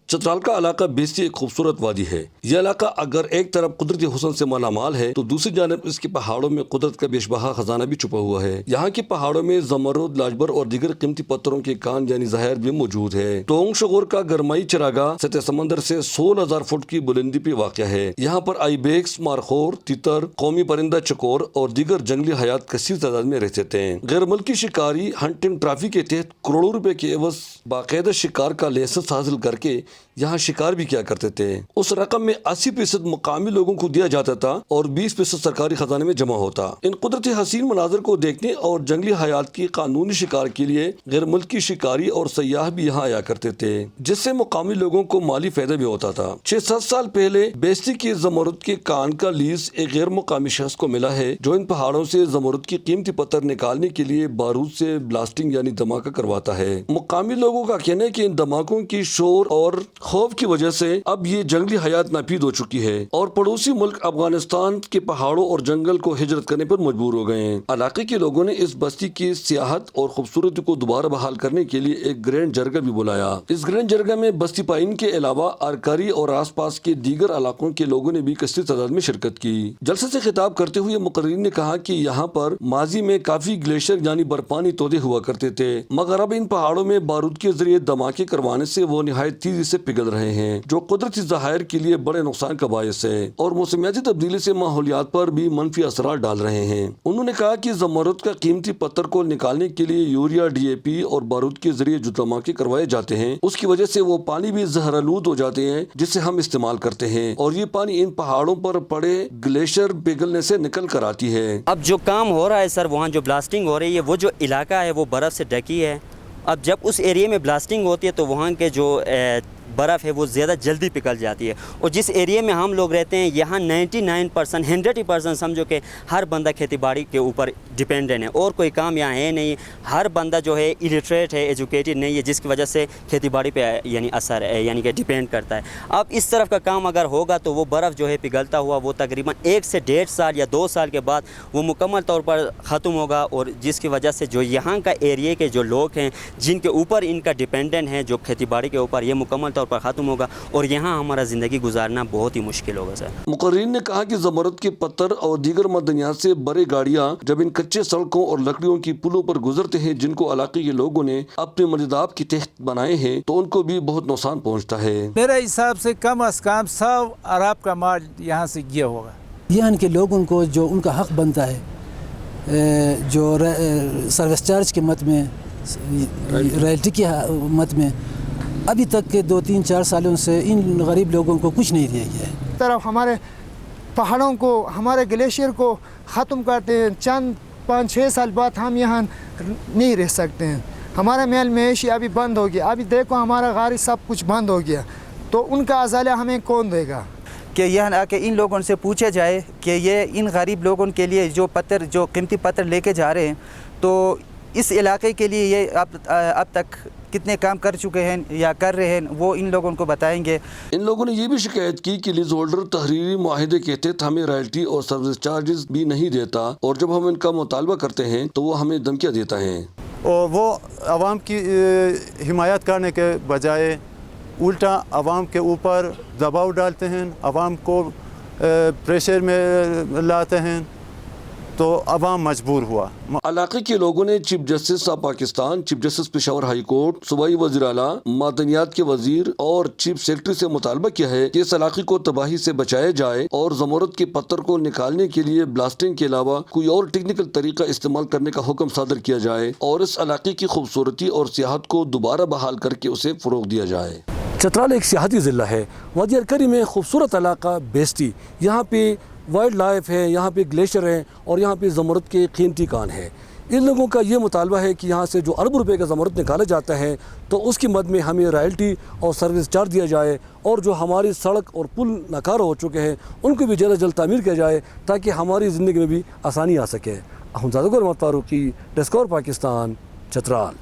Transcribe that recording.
چترال کا علاقہ بیستی ایک خوبصورت وادی ہے۔ یہ علاقہ اگر ایک طرف قدرتی حسن سے مالا مال ہے تو دوسری جانب اس کے پہاڑوں میں قدرت کا بیش بہا خزانہ بھی چھپا ہوا ہے۔ یہاں کے پہاڑوں میں زمرد، لاجبر اور دیگر قیمتی پتھروں کے کان یعنی ظاہر بھی موجود ہے۔ ٹونگ شغور کا گرمائی چراگاہ سطح سمندر سے 16,000 فٹ کی بلندی پہ واقع ہے۔ یہاں پر آئی بیکس، مارخور، تیتر، قومی پرندہ چکور اور دیگر جنگلی حیات کثیر تعداد میں رہتے تھے۔ غیر ملکی شکاری ہنٹنگ ٹرافی کے تحت کروڑوں روپے کے عوض باقاعدہ شکار کا لائسنس حاصل کر کے یہاں شکار بھی کیا کرتے تھے۔ اس رقم میں 80% مقامی لوگوں کو دیا جاتا تھا اور 20% سرکاری خزانے میں جمع ہوتا۔ ان قدرتی حسین مناظر کو دیکھنے اور جنگلی حیات کی قانونی شکار کے لیے غیر ملکی شکاری اور سیاح بھی یہاں آیا کرتے تھے، جس سے مقامی لوگوں کو مالی فائدہ بھی ہوتا تھا۔ 6-7 سال پہلے بیستی کے زمرد کے کان کا لیز ایک غیر مقامی شخص کو ملا ہے جو ان پہاڑوں سے زمرد کی قیمتی پتھر نکالنے کے لیے بارود سے بلاسٹنگ یعنی دھماکہ کرواتا ہے۔ مقامی لوگوں کا کہنا ہے کہ ان دھماکوں کی شور اور خوف کی وجہ سے اب یہ جنگلی حیات ناپید ہو چکی ہے اور پڑوسی ملک افغانستان کے پہاڑوں اور جنگل کو ہجرت کرنے پر مجبور ہو گئے ہیں۔ علاقے کے لوگوں نے اس بستی کی سیاحت اور خوبصورتی کو دوبارہ بحال کرنے کے لیے ایک گرینڈ جرگہ بھی بلایا۔ اس گرینڈ جرگہ میں بستی پائن کے علاوہ ارکاری اور آس پاس کے دیگر علاقوں کے لوگوں نے بھی کثیر تعداد میں شرکت کی۔ جلسے سے خطاب کرتے ہوئے مقررین نے کہا کہ یہاں پر ماضی میں کافی گلیشیئر یعنی برفانی تودے ہوا کرتے تھے، مگر اب ان پہاڑوں میں بارود کے ذریعے دھماکے کروانے سے وہ نہایت تیزی سے پگھل رہے ہیں، جو قدرتی ذخائر کے لیے بڑے نقصان کا باعث ہے اور موسمیاتی تبدیلی سے ماحولیات پر بھی منفی اثرات ڈال رہے ہیں۔ انہوں نے کہا کہ زمرد کا قیمتی پتھر کو نکالنے کے لیے یوریا، ڈی اے پی اور بارود کے ذریعے جو دھماکے کروائے جاتے ہیں اس کی وجہ سے وہ پانی بھی زہرآلود ہو جاتے ہیں جسے ہم استعمال کرتے ہیں، اور یہ پانی ان پہاڑوں پر پڑے گلیشیئر پگھلنے سے نکل کر آتی ہے۔ اب جو کام ہو رہا ہے سر، وہاں جو بلاسٹنگ ہو رہی ہے، وہ جو علاقہ ہے وہ برف سے ڈھکی ہے۔ اب جب اس ایریے میں بلاسٹنگ ہوتی ہے تو وہاں کے جو برف ہے وہ زیادہ جلدی پگھل جاتی ہے، اور جس ایریے میں ہم لوگ رہتے ہیں یہاں 99% 100% سمجھو کہ ہر بندہ کھیتی باڑی کے اوپر ڈیپینڈنٹ ہے، اور کوئی کام یہاں ہے نہیں۔ ہر بندہ جو ہے الٹریٹ ہے، ایجوکیٹڈ نہیں ہے، جس کی وجہ سے کھیتی باڑی پہ یعنی اثر ہے، یعنی کہ ڈیپینڈ کرتا ہے۔ اب اس طرف کا کام اگر ہوگا تو وہ برف جو ہے پگھلتا ہوا وہ تقریباً 1 سے 1.5 سال یا 2 سال کے بعد وہ مکمل طور پر ختم ہوگا، اور جس کی وجہ سے جو یہاں کا ایریے کے جو لوگ ہیں جن کے اوپر ان کا ڈیپینڈنٹ ہے، جو کھیتی باڑی کے اوپر، یہ مکمل طور پر ختم ہوگا اور یہاں ہمارا زندگی گزارنا بہت ہی مشکل ہوگا سر۔ مقررین نے کہا کہ زمرد کے پتھر اور دیگر معدنیات سے بڑے گاڑیاں جب ان کچے سڑکوں اور لکڑیوں کی پلوں پر گزرتے ہیں جن کو علاقے کے لوگوں نے اپنے مجداب کے تحت بنائے ہیں تو ان کو بھی بہت نقصان پہنچتا ہے۔ میرے حساب سے کم از کم 100 ارب کا مال یہاں سے گیا ہوگا۔ یہاں کے لوگوں کو جو ان کا حق بنتا ہے، جو سروس چارج کے مت میں، رائلٹی کے مت میں، ابھی تک کے 2-3-4 سالوں سے ان غریب لوگوں کو کچھ نہیں دیا گیا ہے۔ طرف ہمارے پہاڑوں کو، ہمارے گلیشیئر کو ختم کرتے ہیں، چند 5-6 سال بعد ہم یہاں نہیں رہ سکتے ہیں۔ ہمارا محل معیشی ابھی بند ہو گیا، ابھی دیکھو ہمارا غاری سب کچھ بند ہو گیا، تو ان کا ازالہ ہمیں کون دے گا؟ کہ یہاں آ کے ان لوگوں سے پوچھا جائے کہ یہ ان غریب لوگوں کے لیے جو قیمتی پتھر لے کے جا رہے ہیں تو اس علاقے کے لیے یہ اب تک کتنے کام کر چکے ہیں یا کر رہے ہیں، وہ ان لوگوں کو بتائیں گے۔ ان لوگوں نے یہ بھی شکایت کی کہ لیز ہولڈر تحریری معاہدے کے تحت ہمیں رائلٹی اور سروس چارجز بھی نہیں دیتا، اور جب ہم ان کا مطالبہ کرتے ہیں تو وہ ہمیں دھمکیاں دیتا ہے، اور وہ عوام کی حمایت کرنے کے بجائے الٹا عوام کے اوپر دباؤ ڈالتے ہیں، عوام کو پریشر میں لاتے ہیں، تو عوام مجبور ہوا۔ علاقے کے لوگوں نے chief justice of Pakistan, chief justice Peshawar high court, صوبائی وزیر اعلیٰ، معدنیات کے وزیر اور چیف سیکرٹری سے مطالبہ کیا ہے کہ اس علاقے کو تباہی سے بچایا جائے اور زمرد کے پتھر کو نکالنے کے لیے بلاسٹنگ کے علاوہ کوئی اور ٹیکنیکل طریقہ استعمال کرنے کا حکم صادر کیا جائے اور اس علاقے کی خوبصورتی اور سیاحت کو دوبارہ بحال کر کے اسے فروغ دیا جائے۔ چترال ایک سیاحتی ضلع ہے۔ وادی ارکری میں خوبصورت علاقہ بیستی، یہاں پہ وائلڈ لائف ہے، یہاں پہ گلیشیئر ہیں اور یہاں پہ زمرد کے قیمتی کان ہیں۔ ان لوگوں کا یہ مطالبہ ہے کہ یہاں سے جو ارب روپے کا زمرد نکالا جاتا ہے تو اس کی مد میں ہمیں رائلٹی اور سروس چارج دیا جائے، اور جو ہماری سڑک اور پل ناکار ہو چکے ہیں ان کو بھی جلد از جلد تعمیر کیا جائے تاکہ ہماری زندگی میں بھی آسانی آ سکے۔ احمد زادہ کو فاروقی، ڈسکور پاکستان، چترال۔